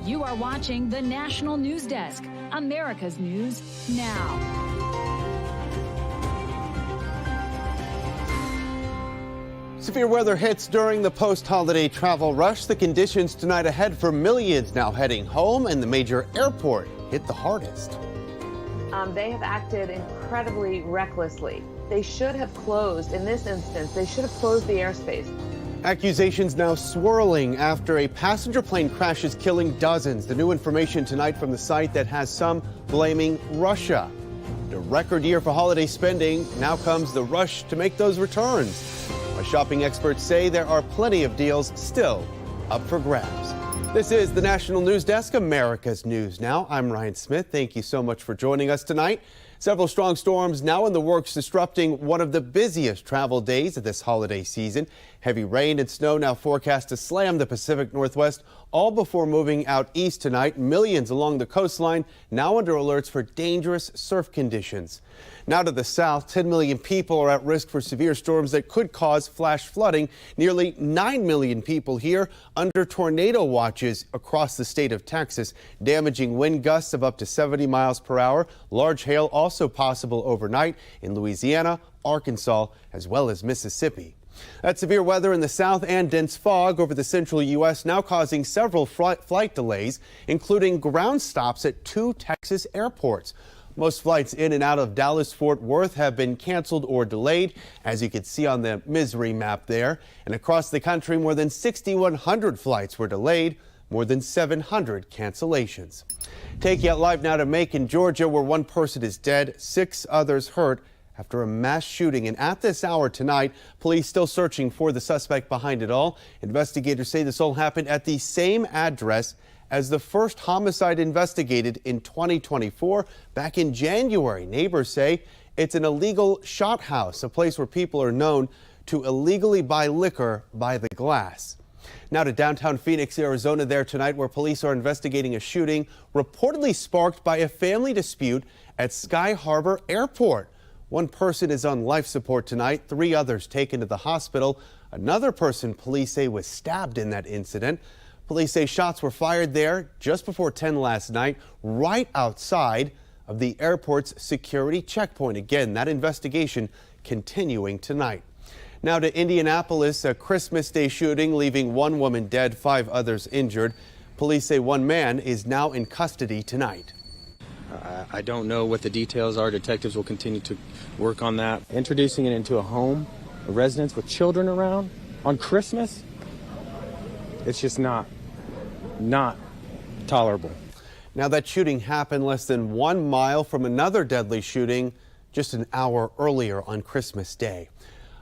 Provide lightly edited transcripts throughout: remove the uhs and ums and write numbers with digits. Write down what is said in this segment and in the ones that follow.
You are watching the National News Desk, America's News Now. Severe weather hits during the post-holiday travel rush. The conditions tonight ahead for millions now heading home, and the major airport hit the hardest. They have acted incredibly recklessly. They should have closed, in this instance, they should have closed the airspace. Accusations now swirling after a passenger plane crashes, killing dozens. The new information tonight from the site that has some blaming Russia. A record year for holiday spending. Now comes the rush to make those returns. But shopping experts say there are plenty of deals still up for grabs. This is the National News Desk, America's News Now. I'm Ryan Smith. Thank you so much for joining us tonight. Several strong storms now in the works, disrupting one of the busiest travel days of this holiday season. Heavy rain and snow now forecast to slam the Pacific Northwest, all before moving out east tonight. Millions along the coastline now under alerts for dangerous surf conditions. Now to the south, 10 million people are at risk for severe storms that could cause flash flooding. Nearly 9 million people here under tornado watches across the state of Texas, damaging wind gusts of up to 70 miles per hour. Large hail also possible overnight in Louisiana, Arkansas, as well as Mississippi. That severe weather in the south and dense fog over the central U.S. now causing several flight delays, including ground stops at 2 Texas airports. Most flights in and out of Dallas-Fort Worth have been canceled or delayed, as you can see on the misery map there. And across the country, more than 6,100 flights were delayed, more than 700 cancellations. Take you out live now to Meek in Georgia, where one person is dead, 6 others hurt after a mass shooting. And at this hour tonight, police still searching for the suspect behind it all. Investigators say this all happened at the same address as the first homicide investigated in 2024 back in January. Neighbors say it's an illegal shot house, a place where people are known to illegally buy liquor by the glass. Now to downtown Phoenix, Arizona there tonight, where police are investigating a shooting reportedly sparked by a family dispute at Sky Harbor Airport. One person is on life support tonight, 3 others taken to the hospital. Another person police say was stabbed in that incident. Police say shots were fired there just before 10 last night, right outside of the airport's security checkpoint. Again, that investigation continuing tonight. Now to Indianapolis, a Christmas Day shooting leaving 1 woman dead, 5 others injured. Police say 1 man is now in custody tonight. I don't know what the details are. Detectives will continue to work on that. Introducing it into a home, a residence with children around on Christmas, it's just not tolerable. Now that shooting happened less than 1 mile from another deadly shooting just an hour earlier on Christmas Day.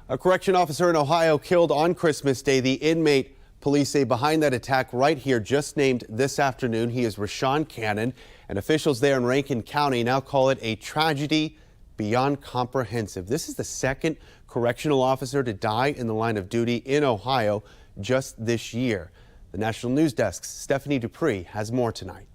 A correction officer in Ohio killed on Christmas Day. The inmate, police say, behind that attack right here, just named this afternoon. He is Rashawn Cannon, and officials there in Rankin County now call it a tragedy beyond comprehensive. This is the second correctional officer to die in the line of duty in Ohio just this year. The National News Desk's Stephanie Dupree has more tonight.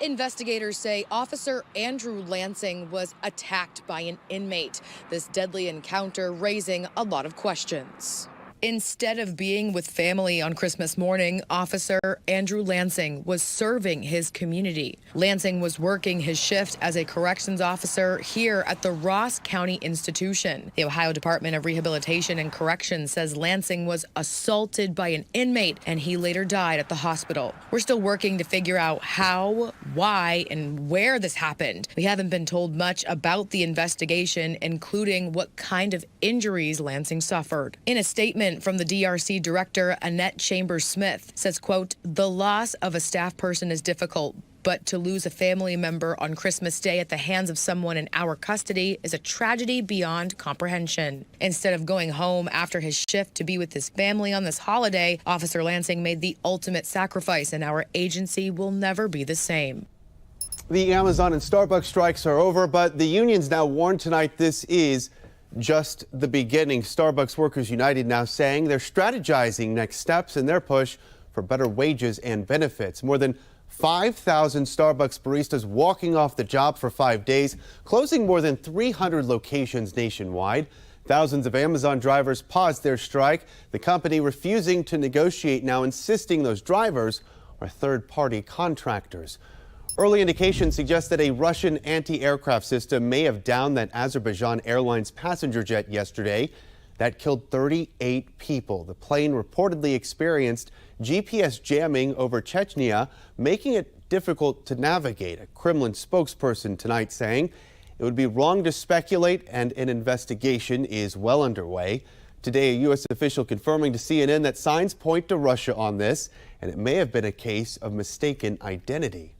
Investigators say Officer Andrew Lansing was attacked by an inmate. This deadly encounter raising a lot of questions. Instead of being with family on Christmas morning, Officer Andrew Lansing was serving his community. Lansing was working his shift as a corrections officer here at the Ross County Institution. The Ohio Department of Rehabilitation and Corrections says Lansing was assaulted by an inmate and he later died at the hospital. We're still working to figure out how, why, and where this happened. We haven't been told much about the investigation, including what kind of injuries Lansing suffered. In a statement from the DRC director, Annette Chambers-Smith, says, quote, "The loss of a staff person is difficult, but to lose a family member on Christmas Day at the hands of someone in our custody is a tragedy beyond comprehension." Instead of going home after his shift to be with his family on this holiday, Officer Lansing made the ultimate sacrifice, and our agency will never be the same. The Amazon and Starbucks strikes are over, but the unions now warn tonight this is just the beginning. Starbucks Workers United now saying they're strategizing next steps in their push for better wages and benefits. More than 5,000 Starbucks baristas walking off the job for 5 days, closing more than 300 locations nationwide. Thousands of Amazon drivers paused their strike. The company refusing to negotiate now, insisting those drivers are third-party contractors. Early indications suggest that a Russian anti-aircraft system may have downed that Azerbaijan Airlines passenger jet yesterday. That killed 38 people. The plane reportedly experienced GPS jamming over Chechnya, making it difficult to navigate. A Kremlin spokesperson tonight saying it would be wrong to speculate and an investigation is well underway. Today, a U.S. official confirming to CNN that signs point to Russia on this, and it may have been a case of mistaken identity.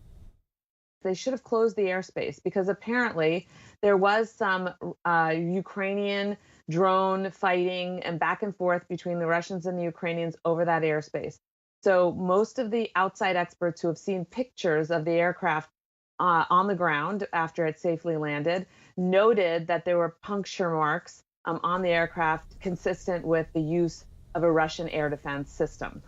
They should have closed the airspace because apparently there was some Ukrainian drone fighting and back and forth between the Russians and the Ukrainians over that airspace. So most of the outside experts who have seen pictures of the aircraft on the ground after it safely landed noted that there were puncture marks on the aircraft consistent with the use of a Russian air defense system.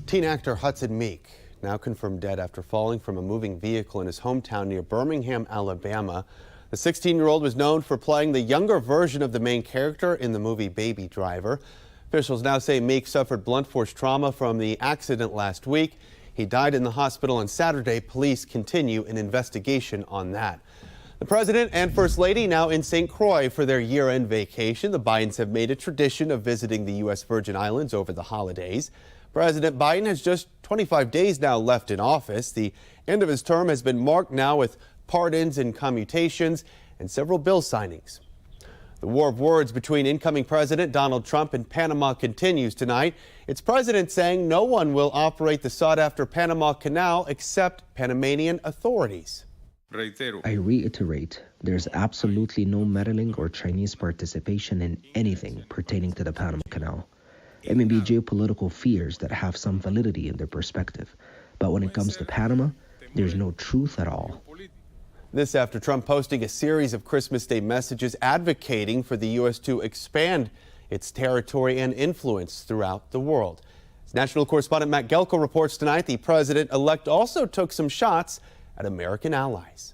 Teen actor Hudson Meek now confirmed dead after falling from a moving vehicle in his hometown near Birmingham, Alabama. The 16-year-old was known for playing the younger version of the main character in the movie Baby Driver. Officials now say Meek suffered blunt force trauma from the accident last week. He died in the hospital on Saturday. Police continue an investigation on that. The president and first lady now in St. Croix for their year-end vacation. The Bidens have made a tradition of visiting the U.S. Virgin Islands over the holidays. President Biden has just 25 days now left in office. The end of his term has been marked now with pardons and commutations and several bill signings. The war of words between incoming President Donald Trump and Panama continues tonight. Its president saying no one will operate the sought-after Panama Canal except Panamanian authorities. I reiterate, there's absolutely no meddling or Chinese participation in anything pertaining to the Panama Canal. It may be geopolitical fears that have some validity in their perspective, but when it comes to Panama, there's no truth at all. This after Trump posting a series of Christmas Day messages advocating for the U.S. to expand its territory and influence throughout the world. As national correspondent Matt Gelko reports tonight, the president-elect also took some shots at American allies.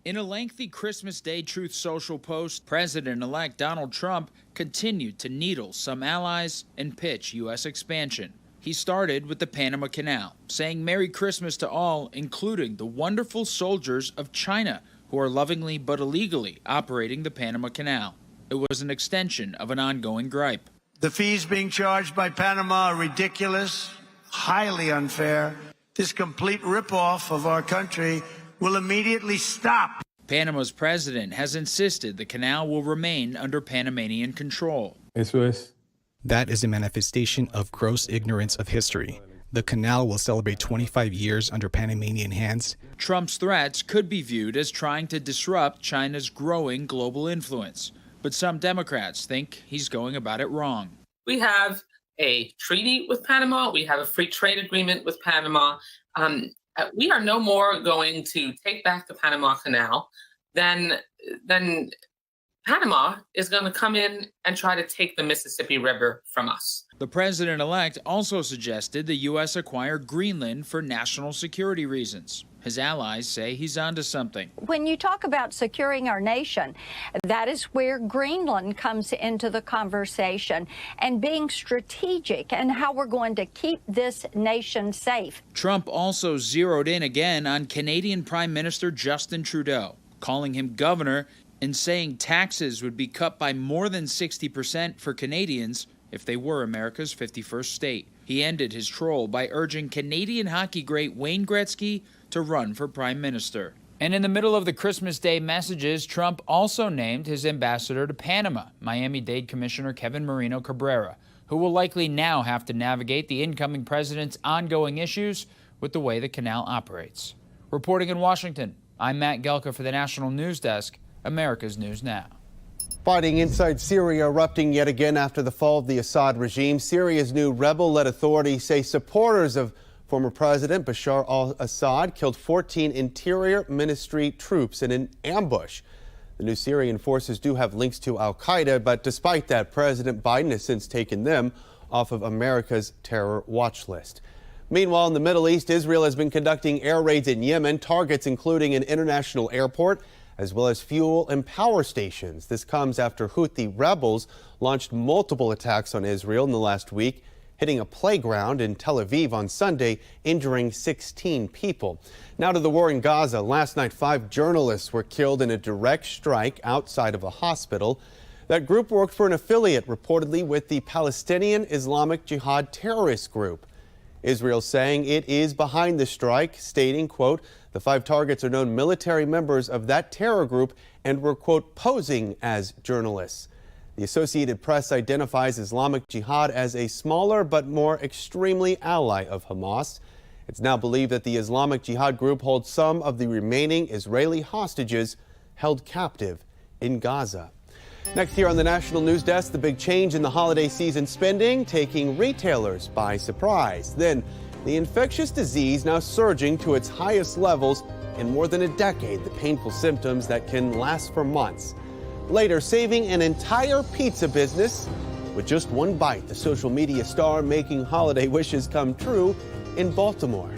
In a lengthy Christmas Day Truth Social post, President-elect Donald Trump continued to needle some allies and pitch U.S. expansion. He started with the Panama Canal, saying Merry Christmas to all, including the wonderful soldiers of China who are lovingly but illegally operating the Panama Canal. It was an extension of an ongoing gripe. The fees being charged by Panama are ridiculous, highly unfair. This complete ripoff of our country will immediately stop. Panama's president has insisted the canal will remain under Panamanian control. That is a manifestation of gross ignorance of history. The canal will celebrate 25 years under Panamanian hands. Trump's threats could be viewed as trying to disrupt China's growing global influence, but some Democrats think he's going about it wrong. We have a treaty with Panama. We have a free trade agreement with Panama. We are no more going to take back the Panama Canal than Panama is going to come in and try to take the Mississippi River from us. The president-elect also suggested the U.S. acquire Greenland for national security reasons. His allies say he's onto something. When you talk about securing our nation, that is where Greenland comes into the conversation, and being strategic and how we're going to keep this nation safe. Trump also zeroed in again on Canadian Prime Minister Justin Trudeau, calling him governor and saying taxes would be cut by more than 60% for Canadians if they were America's 51st state. He ended his troll by urging Canadian hockey great Wayne Gretzky to run for prime minister. And in the middle of the Christmas Day messages, Trump also named his ambassador to Panama, Miami-Dade Commissioner Kevin Marino Cabrera, who will likely now have to navigate the incoming president's ongoing issues with the way the canal operates. Reporting in Washington, I'm Matt Gelka for the National News Desk, America's News Now. Fighting inside Syria erupting yet again after the fall of the Assad regime. Syria's new rebel-led authorities say supporters of former President Bashar al-Assad killed 14 Interior Ministry troops in an ambush. The new Syrian forces do have links to al-Qaeda, but despite that, President Biden has since taken them off of America's terror watch list. Meanwhile, in the Middle East, Israel has been conducting air raids in Yemen, targets including an international airport, as well as fuel and power stations. This comes after Houthi rebels launched multiple attacks on Israel in the last week. hitting a playground in Tel Aviv on Sunday, injuring 16 people. Now to the war in Gaza. Last night, 5 journalists were killed in a direct strike outside of a hospital. That group worked for an affiliate, reportedly with the Palestinian Islamic Jihad terrorist group. Israel saying it is behind the strike, stating, quote, the 5 targets are known military members of that terror group and were, quote, posing as journalists. The Associated Press identifies Islamic Jihad as a smaller but more extremely ally of Hamas. It's now believed that the Islamic Jihad group holds some of the remaining Israeli hostages held captive in Gaza. Next here on the National News Desk, the big change in the holiday season spending taking retailers by surprise. Then, the infectious disease now surging to its highest levels in more than a decade, the painful symptoms that can last for months. Later, saving an entire pizza business with just one bite, the social media star making holiday wishes come true in Baltimore.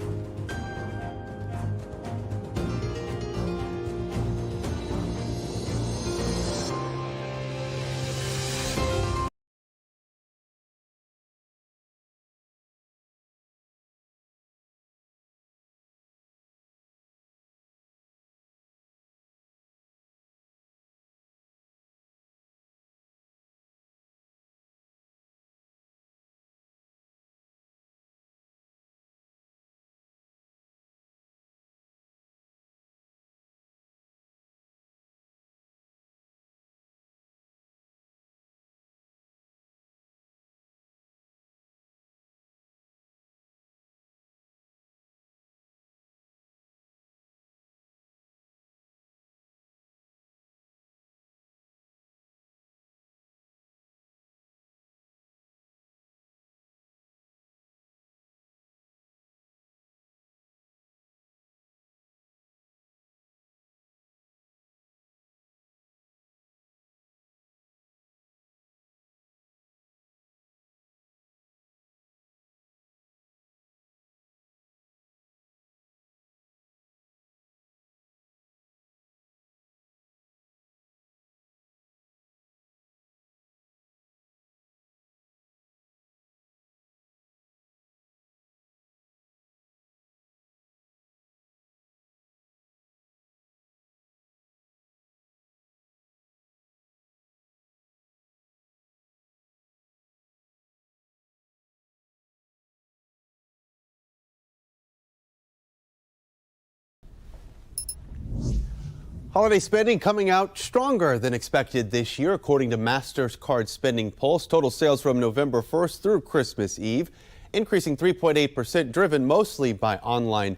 Holiday spending coming out stronger than expected this year, according to MasterCard Spending Pulse. Total sales from November 1st through Christmas Eve, increasing 3.8%, driven mostly by online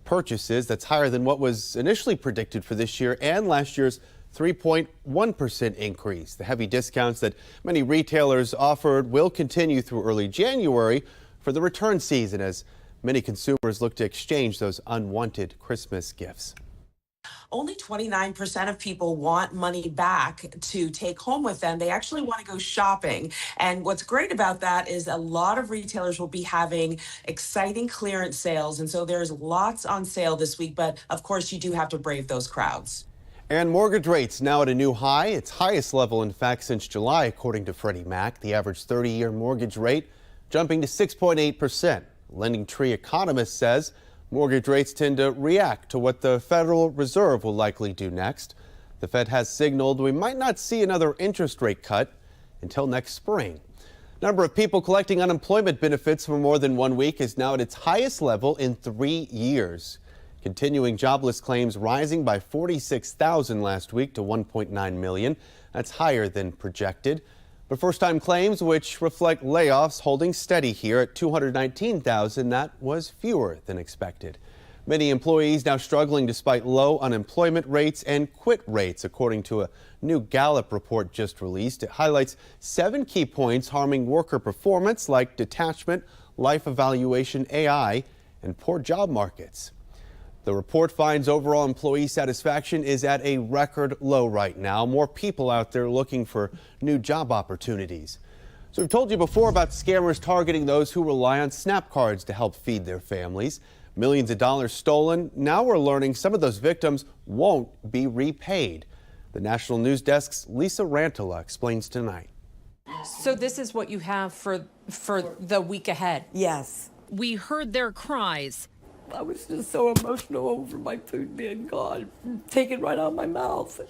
purchases. That's higher than what was initially predicted for this year and last year's 3.1% increase. The heavy discounts that many retailers offered will continue through early January for the return season, as many consumers look to exchange those unwanted Christmas gifts. Only 29% of people want money back to take home with them. They actually want to go shopping. And what's great about that is a lot of retailers will be having exciting clearance sales. And so there's lots on sale this week. But of course, you do have to brave those crowds. And mortgage rates now at a new high, its highest level, in fact, since July, according to Freddie Mac. The average 30-year mortgage rate jumping to 6.8%. Lending Tree economist says mortgage rates tend to react to what the Federal Reserve will likely do next. The Fed has signaled we might not see another interest rate cut until next spring. Number of people collecting unemployment benefits for more than 1 week is now at its highest level in 3 years. Continuing jobless claims rising by 46,000 last week to 1.9 million. That's higher than projected. But first-time claims, which reflect layoffs, holding steady here at 219,000. That was fewer than expected. Many employees now struggling despite low unemployment rates and quit rates, according to a new Gallup report just released. It highlights 7 key points harming worker performance, like detachment, life evaluation, AI, and poor job markets. The report finds overall employee satisfaction is at a record low right now. More people out there looking for new job opportunities. So we've told you before about scammers targeting those who rely on SNAP cards to help feed their families. Millions of dollars stolen. Now we're learning some of those victims won't be repaid. The National News Desk's Lisa Rantola explains tonight. So this is what you have for the week ahead? Yes. We heard their cries. I was just so emotional over my food being gone, taken right out of my mouth.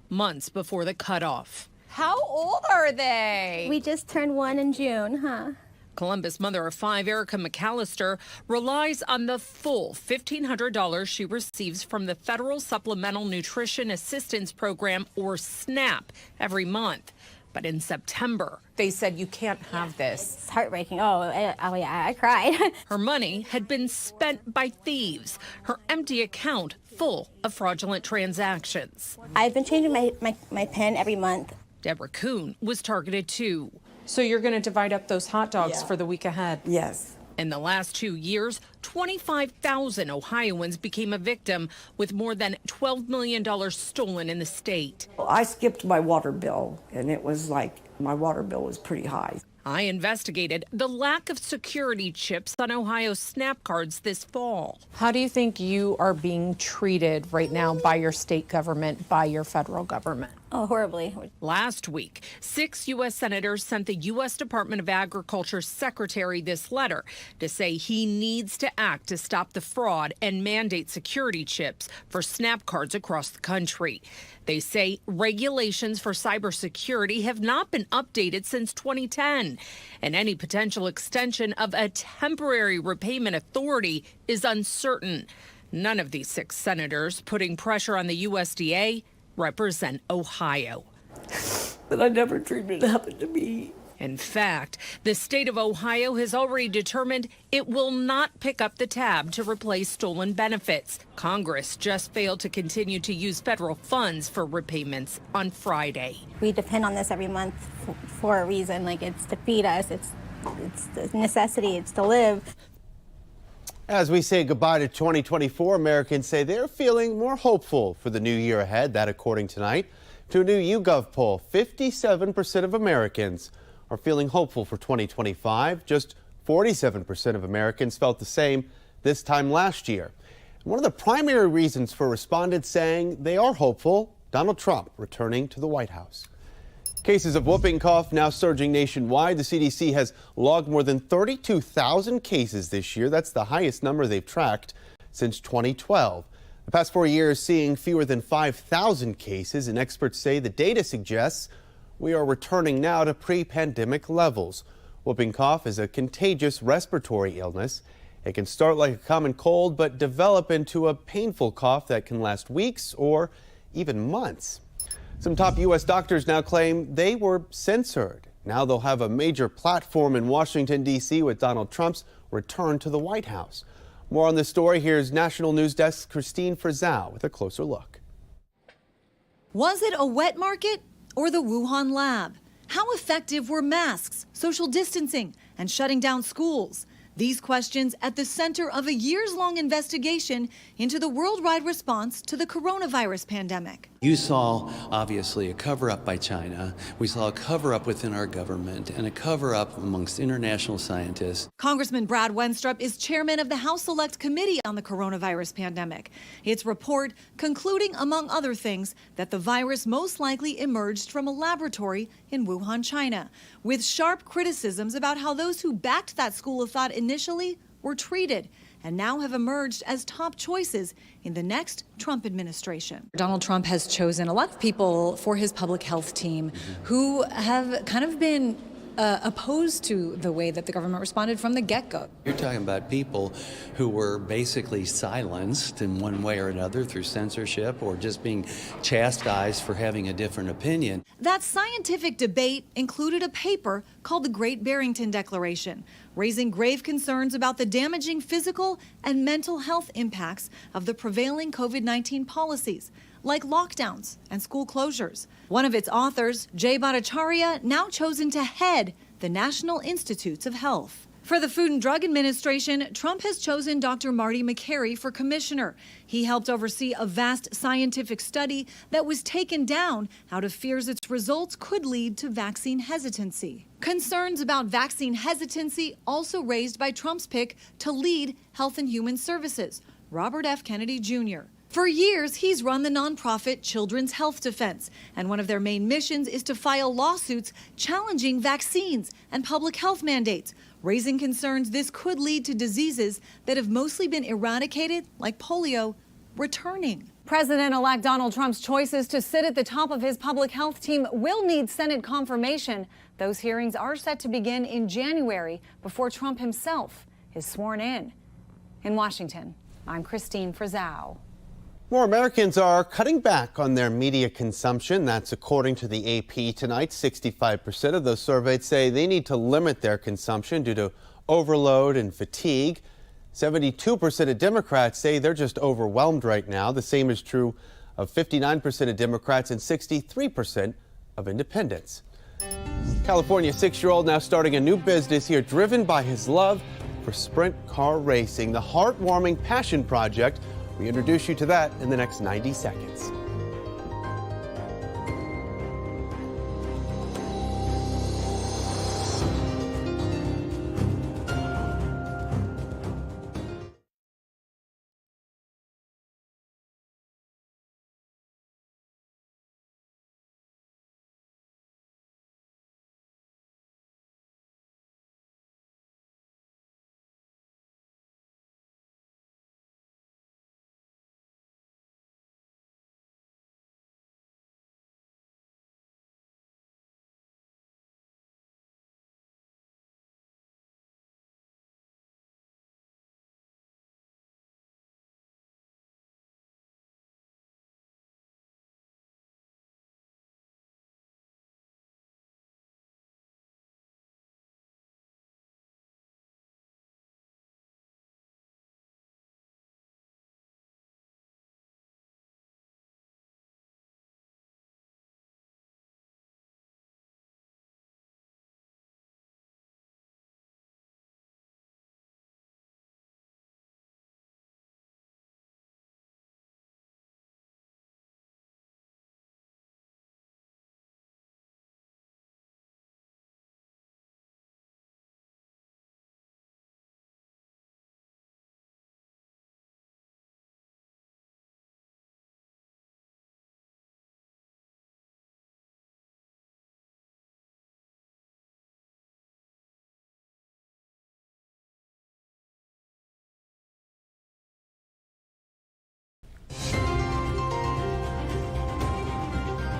Months before the cutoff. How old are they? We just turned 1 in June, huh? Columbus mother of 5, Erica McAllister, relies on the full $1,500 she receives from the Federal Supplemental Nutrition Assistance Program, or SNAP, every month. But in September, they said you can't have this. It's heartbreaking. Oh yeah, I cried. Her money had been spent by thieves, her empty account full of fraudulent transactions. I've been changing my PIN every month. Deborah Kuhn was targeted too. So you're going to divide up those hot dogs for the week ahead? Yes. In the last 2 years, 25,000 Ohioans became a victim, with more than $12 million stolen in the state. Well, I skipped my water bill, and it was like my water bill was pretty high. I investigated the lack of security chips on Ohio's SNAP cards this fall. How do you think you are being treated right now by your state government, by your federal government? Oh, horribly. Last week, 6 U.S. senators sent the U.S. Department of Agriculture secretary this letter to say he needs to act to stop the fraud and mandate security chips for SNAP cards across the country. They say regulations for cybersecurity have not been updated since 2010, and any potential extension of a temporary repayment authority is uncertain. None of these 6 senators putting pressure on the USDA represent Ohio. But I never dreamed it happened to me. In fact, the state of Ohio has already determined it will not pick up the tab to replace stolen benefits. Congress just failed to continue to use federal funds for repayments on Friday. We depend on this every month for a reason. Like, it's to feed us. It's the necessity. It's to live. As we say goodbye to 2024, Americans say they're feeling more hopeful for the new year ahead. That, according tonight to a new YouGov poll, 57% of Americans are feeling hopeful for 2025. Just 47% of Americans felt the same this time last year. One of the primary reasons for respondents saying they are hopeful, Donald Trump returning to the White House. Cases of whooping cough now surging nationwide. The CDC has logged more than 32,000 cases this year. That's the highest number they've tracked since 2012. The past 4 years seeing fewer than 5,000 cases, and experts say the data suggests we are returning now to pre-pandemic levels. Whooping cough is a contagious respiratory illness. It can start like a common cold, but develop into a painful cough that can last weeks or even months. Some top U.S. doctors now claim they were censored. Now they'll have a major platform in Washington, D.C. with Donald Trump's return to the White House. More on this story. Here's National News Desk Christine Frizzell with a closer look. Was it a wet market or the Wuhan lab? How effective were masks, social distancing, and shutting down schools? These questions at the center of a years-long investigation into the worldwide response to the coronavirus pandemic. You saw, obviously, a cover-up by China. We saw a cover-up within our government and a cover-up amongst international scientists. Congressman Brad Wenstrup is chairman of the House Select Committee on the coronavirus pandemic. Its report concluding, among other things, that the virus most likely emerged from a laboratory in Wuhan, China, with sharp criticisms about how those who backed that school of thought initially were treated and now have emerged as top choices in the next Trump administration. Donald Trump has chosen a lot of people for his public health team who have kind of been opposed to the way that the government responded from the get-go. You're talking about people who were basically silenced in one way or another through censorship or just being chastised for having a different opinion. That scientific debate included a paper called the Great Barrington Declaration, raising grave concerns about the damaging physical and mental health impacts of the prevailing COVID-19 policies, like lockdowns and school closures. One of its authors, Jay Bhattacharya, now chosen to head the National Institutes of Health. For the Food and Drug Administration, Trump has chosen Dr. Marty Makary for commissioner. He helped oversee a vast scientific study that was taken down out of fears its results could lead to vaccine hesitancy. Concerns about vaccine hesitancy also raised by Trump's pick to lead Health and Human Services, Robert F. Kennedy Jr. For years, he's run the nonprofit Children's Health Defense, and one of their main missions is to file lawsuits challenging vaccines and public health mandates, raising concerns this could lead to diseases that have mostly been eradicated, like polio, returning. President-elect Donald Trump's choices to sit at the top of his public health team will need Senate confirmation. Those hearings are set to begin in January before Trump himself is sworn in. In Washington, I'm Christine Frizzau. More Americans are cutting back on their media consumption. That's according to the AP tonight. 65% of those surveyed say they need to limit their consumption due to overload and fatigue. 72% of Democrats say they're just overwhelmed right now. The same is true of 59% of Democrats and 63% of independents. California 6-year-old now starting a new business here, driven by his love for sprint car racing. The heartwarming Passion Project. We introduce you to that in the next 90 seconds.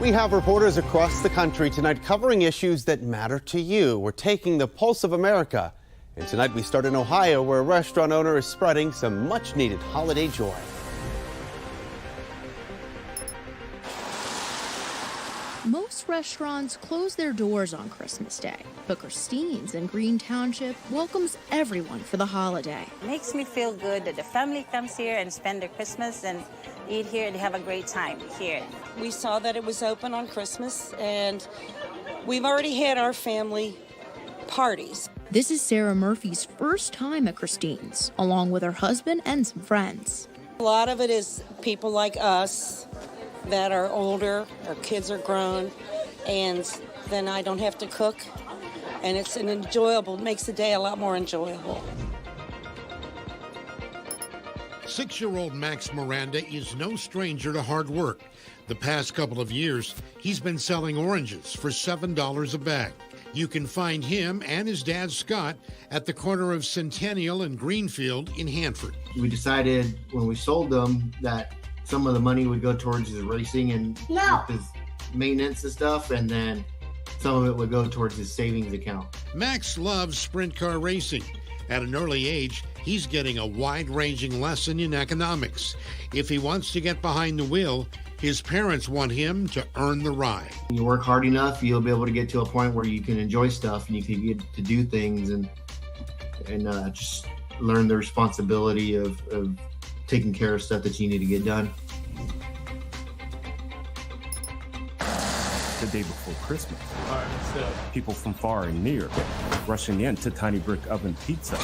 We have reporters across the country tonight covering issues that matter to you. We're taking the pulse of America. And tonight we start in Ohio, where a restaurant owner is spreading some much-needed holiday joy. Most restaurants close their doors on Christmas Day, but Christine's in Green Township welcomes everyone for the holiday. It makes me feel good that the family comes here and spend their Christmas and eat here and have a great time here. We saw that it was open on Christmas, and we've already had our family parties. This is Sarah Murphy's first time at Christine's, along with her husband and some friends. A lot of it is people like us that are older, our kids are grown, and then I don't have to cook, and it's makes the day a lot more enjoyable. 6-year-old Max Miranda is no stranger to hard work. The past couple of years, he's been selling oranges for $7 a bag. You can find him and his dad, Scott, at the corner of Centennial and Greenfield in Hanford. We decided when we sold them that some of the money would go towards his racing and his maintenance and stuff, and then some of it would go towards his savings account. Max loves sprint car racing. At an early age, he's getting a wide-ranging lesson in economics. If he wants to get behind the wheel, his parents want him to earn the ride. You work hard enough, you'll be able to get to a point where you can enjoy stuff and you can get to do things and just learn the responsibility of taking care of stuff that you need to get done. The day before Christmas, people from far and near rushing in to Tiny Brick Oven Pizza.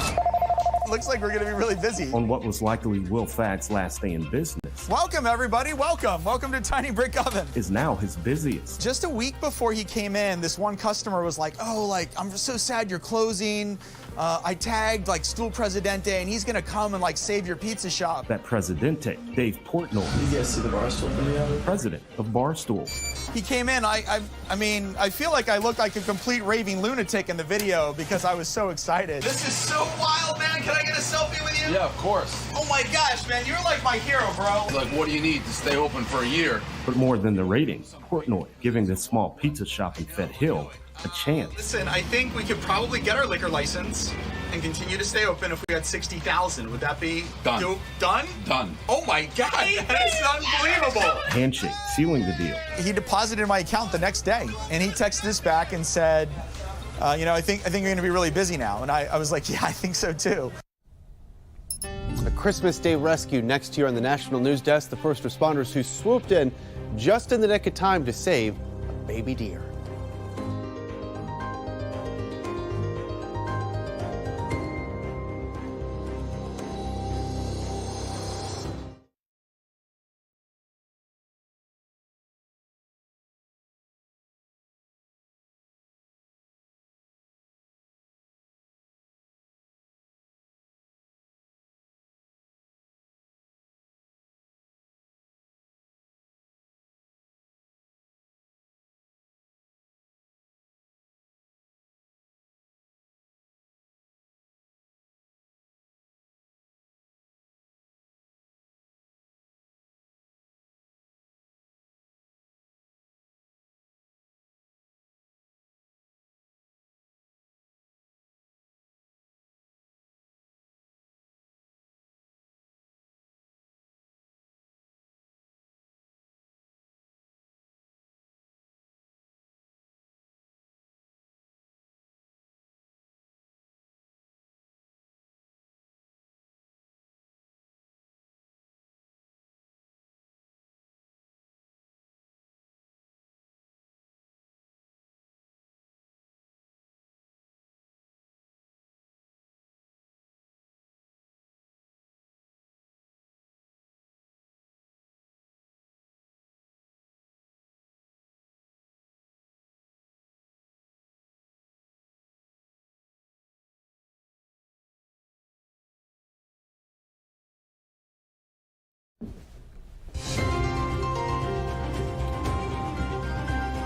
Looks like we're going to be really busy. On what was likely Will Fagg's last day in business. Welcome, everybody. Welcome to Tiny Brick Oven. Is now his busiest. Just a week before he came in, this one customer was like, I'm so sad you're closing. I tagged like Stool Presidente, and he's gonna come and like save your pizza shop. That Presidente, Dave Portnoy. Did you guys see the Barstool video? President of Barstool. He came in, I mean, I feel like I looked like a complete raving lunatic in the video because I was so excited. This is so wild, man. Can I get a selfie with you? Yeah, of course. Oh my gosh, man, you're like my hero, bro. Like, what do you need to stay open for a year? But more than the ratings, Portnoy giving this small pizza shop in Fed Hill a chance. Listen, I think we could probably get our liquor license and continue to stay open if we had 60,000. Would that be done? Done? Done. Oh my God, that's unbelievable. Handshake, sealing the deal. He deposited in my account the next day, and he texted us back and said, you know, I think you're going to be really busy now. And I was like, yeah, I think so too. A Christmas Day rescue next year on the National News Desk. The first responders who swooped in just in the nick of time to save a baby deer.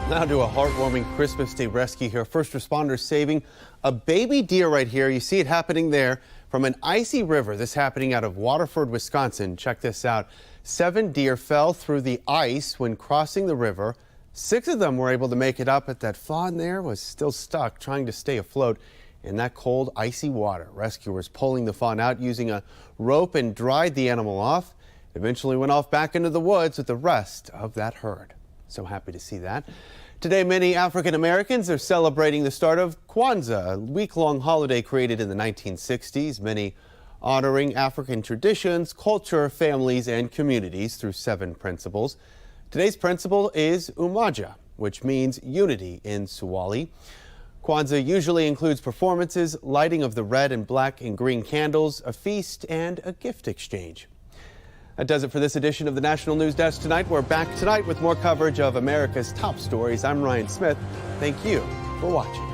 Now to a heartwarming Christmas Day rescue here. First responders saving a baby deer right here. You see it happening there from an icy river. This happening out of Waterford, Wisconsin. Check this out. 7 deer fell through the ice when crossing the river. 6 of them were able to make it up, but that fawn there was still stuck trying to stay afloat in that cold, icy water. Rescuers pulling the fawn out using a rope and dried the animal off. It eventually went off back into the woods with the rest of that herd. So happy to see that. Today, many African Americans are celebrating the start of Kwanzaa, a week-long holiday created in the 1960s, many honoring African traditions, culture, families, and communities through 7 principles. Today's principle is Umoja, which means unity in Swahili. Kwanzaa usually includes performances, lighting of the red and black and green candles, a feast, and a gift exchange. That does it for this edition of the National News Desk tonight. We're back tonight with more coverage of America's top stories. I'm Ryan Smith. Thank you for watching.